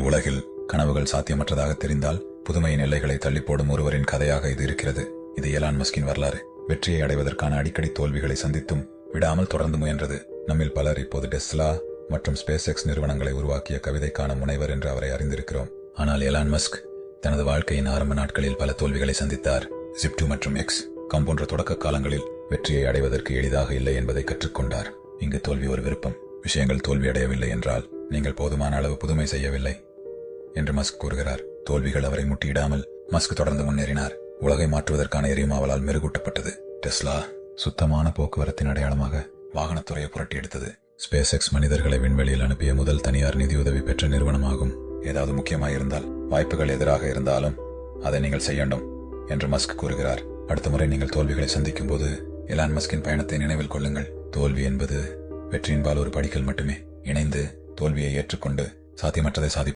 உலகில் கனவுகள் சாத்தியமற்றதாக தெரிந்தால் புதுமையின் எல்லைகளை தள்ளி போடும் ஒருவரின் கதையாக இது இருக்கிறது. இது எலான் மஸ்கின் வரலாறு. வெற்றியை அடைவதற்கான அடிக்கடி தோல்விகளை சந்தித்தும் விடாமல் தொடர்ந்து முயன்றது. நம்மில் பலர் இப்போது டெஸ்லா மற்றும் ஸ்பேஸ் எக்ஸ் நிறுவனங்களை உருவாக்கிய கவிதைக்கான முனைவர் என்று அவரை அறிந்திருக்கிறோம். ஆனால் எலான் மஸ்க் தனது வாழ்க்கையின் ஆரம்ப நாட்களில் பல தோல்விகளை சந்தித்தார். ஜிப் 2 மற்றும் எக்ஸ் போன்ற தொடக்க காலங்களில் வெற்றியை அடைவதற்கு எளிதாக இல்லை என்பதை கற்றுக்கொண்டார். இங்கு தோல்வி ஒரு விருப்பம். விஷயங்கள் தோல்வி அடையவில்லை என்றால் நீங்கள் போதுமான அளவு புதுமை செய்யவில்லை என்று மஸ்க் கூறுகிறார். தோல்விகள் அவரை முட்டியிடாமல் மஸ்க் தொடர்ந்து முன்னேறினார். உலகை மாற்றுவதற்கான எரிமாவலால் மெருகூட்டப்பட்டது. டெஸ்லா சுத்தமான போக்குவரத்தின் அடையாளமாக வாகனத்துறையை புரட்டி எடுத்தது. ஸ்பேஸ் எக்ஸ் மனிதர்களை விண்வெளியில் அனுப்பிய முதல் தனியார் நிதியுதவி பெற்ற நிறுவனமாகும். ஏதாவது முக்கியமாயிருந்தால், வாய்ப்புகள் எதிராக இருந்தாலும் அதை நீங்கள் செய்யணும் என்று மஸ்க் கூறுகிறார். அடுத்த முறை நீங்கள் தோல்விகளை சந்திக்கும் போது எலான் மஸ்கின் பயணத்தை நினைவில் கொள்ளுங்கள். தோல்வி என்பது வெற்றியின்பால் ஒரு படிக்கல் மட்டுமே. இணைந்து தோல்வியை ஏற்றுக்கொண்டு சாத்தியமற்றதை சாதி